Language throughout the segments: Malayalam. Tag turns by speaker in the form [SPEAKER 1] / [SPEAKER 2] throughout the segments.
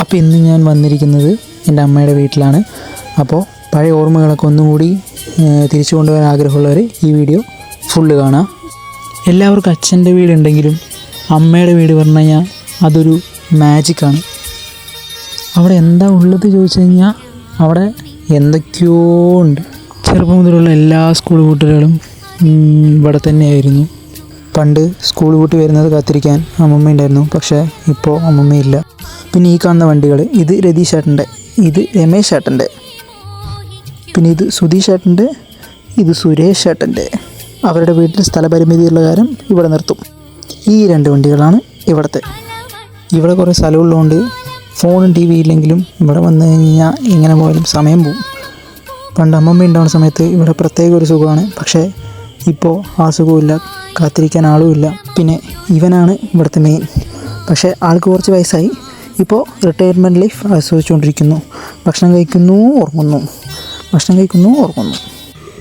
[SPEAKER 1] അപ്പോൾ ഇന്ന് ഞാൻ വന്നിരിക്കുന്നത് എൻ്റെ അമ്മയുടെ വീട്ടിലാണ്. അപ്പോൾ പഴയ ഓർമ്മകളൊക്കെ ഒന്നുകൂടി തിരിച്ചു കൊണ്ടുവരാൻ ആഗ്രഹമുള്ളവർ ഈ വീഡിയോ ഫുള്ള് കാണാം. എല്ലാവർക്കും അച്ഛൻ്റെ വീടുണ്ടെങ്കിലും അമ്മയുടെ വീട് പറഞ്ഞു കഴിഞ്ഞാൽ അതൊരു മാജിക്കാണ്. അവിടെ എന്താ ഉള്ളത് ചോദിച്ചു കഴിഞ്ഞാൽ അവിടെ എന്തൊക്കെയോ ഉണ്ട്. ചെറുപ്പം മുതലുള്ള എല്ലാ സ്കൂൾ കൂട്ടുകാരും ഇവിടെ തന്നെയായിരുന്നു. പണ്ട് സ്കൂൾ കൂട്ടി വരുന്നത് കാത്തിരിക്കാൻ അമ്മമ്മ ഉണ്ടായിരുന്നു, പക്ഷേ ഇപ്പോൾ അമ്മമ്മയില്ല. പിന്നെ ഈ കാണുന്ന വണ്ടികൾ, ഇത് രതീഷ് ചേട്ടൻ്റെ, ഇത് രമേശ് ചേട്ടൻ്റെ, പിന്നെ ഇത് സുധീഷ് ചേട്ടൻ്റെ, ഇത് സുരേഷ് ചേട്ടൻ്റെ. അവരുടെ വീട്ടിൽ സ്ഥലപരിമിതിയുള്ള കാര്യം ഇവിടെ നിർത്തും. ഈ 2 വണ്ടികളാണ് ഇവിടുത്തെ. ഇവിടെ കുറേ സ്ഥലമുള്ളതുകൊണ്ട് ഫോണും ടി വി ഇല്ലെങ്കിലും ഇവിടെ വന്നു കഴിഞ്ഞാൽ എങ്ങനെ പോയാലും സമയം പോകും. പണ്ട് അമ്മമ്മ ഉണ്ടാവുന്ന സമയത്ത് ഇവിടെ പ്രത്യേക ഒരു സുഖമാണ്, പക്ഷേ ഇപ്പോൾ ആ സുഖമില്ല, കാത്തിരിക്കാൻ ആളുമില്ല. പിന്നെ ഇവനാണ് ഇവിടുത്തെ മെയിൻ. പക്ഷേ ആൾക്ക് കുറച്ച് വയസ്സായി, ഇപ്പോൾ റിട്ടയർമെൻറ്റ് ലൈഫ് ആസ്വദിച്ചുകൊണ്ടിരിക്കുന്നു. ഭക്ഷണം കഴിക്കുന്നു, ഉറങ്ങുന്നു.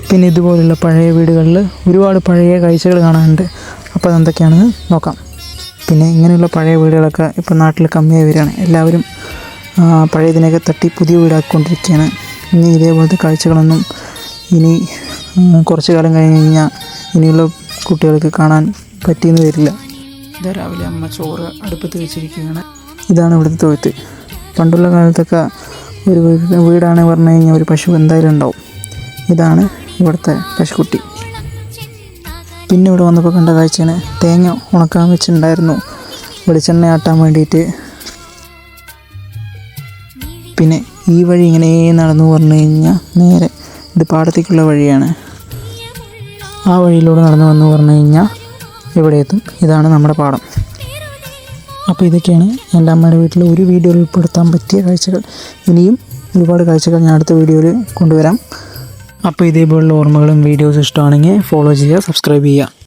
[SPEAKER 1] പിന്നെ ഇതുപോലുള്ള പഴയ വീടുകളിൽ ഒരുപാട് പഴയ കാഴ്ചകൾ കാണാനുണ്ട്. അപ്പോൾ അതെന്തൊക്കെയാണെന്ന് നോക്കാം. പിന്നെ ഇങ്ങനെയുള്ള പഴയ വീടുകളൊക്കെ ഇപ്പോൾ നാട്ടിൽ കമ്മിയായി വരികയാണ്. എല്ലാവരും പഴയതിനൊക്കെ തട്ടി പുതിയ വീടാക്കിക്കൊണ്ടിരിക്കുകയാണ്. ഇനി ഇതേപോലത്തെ കാഴ്ചകളൊന്നും ഇനി കുറച്ച് കാലം കഴിഞ്ഞ് കഴിഞ്ഞാൽ ഇനിയുള്ള കുട്ടികൾക്ക് കാണാൻ പറ്റിയെന്ന് വരില്ല. ഇതാ രാവിലെ അമ്മ ചോറ് അടുപ്പത്ത് വെച്ചിരിക്കുകയാണ്. ഇതാണ് ഇവിടുത്തെ തൊഴുത്ത്. പണ്ടുള്ള കാലത്തൊക്കെ ഒരു വീടാണ് പറഞ്ഞു കഴിഞ്ഞാൽ ഒരു പശു എന്തായാലും ഉണ്ടാവും. ഇതാണ് ഇവിടുത്തെ പശുക്കുട്ടി. പിന്നെ ഇവിടെ വന്നപ്പോൾ കണ്ട കാഴ്ചയാണ്, തേങ്ങ ഉണക്കാൻ വെച്ചിട്ടുണ്ടായിരുന്നു വെളിച്ചെണ്ണ ആട്ടാൻ വേണ്ടിയിട്ട്. പിന്നെ ഈ വഴി ഇങ്ങനെ നടന്നു പറഞ്ഞു കഴിഞ്ഞാൽ നേരെ ഇത് പാടത്തേക്കുള്ള വഴിയാണ്. ആ വഴിയിലൂടെ നടന്നു വന്ന് പറഞ്ഞു കഴിഞ്ഞാൽ ഇവിടെ എത്തും. ഇതാണ് നമ്മുടെ പാടം. അപ്പോൾ ഇതൊക്കെയാണ് എൻ്റെ അമ്മയുടെ വീട്ടിൽ ഒരു വീഡിയോയിൽ ഉൾപ്പെടുത്താൻ പറ്റിയ കാഴ്ചകൾ. ഇനിയും ഒരുപാട് കാഴ്ചകൾ ഞാൻ അടുത്ത വീഡിയോയിൽ കൊണ്ടുവരാം. അപ്പോൾ ഇതേപോലുള്ള ഓർമ്മകളും വീഡിയോസ് ഇഷ്ടമാണെങ്കിൽ ഫോളോ ചെയ്യുക, സബ്സ്ക്രൈബ് ചെയ്യുക.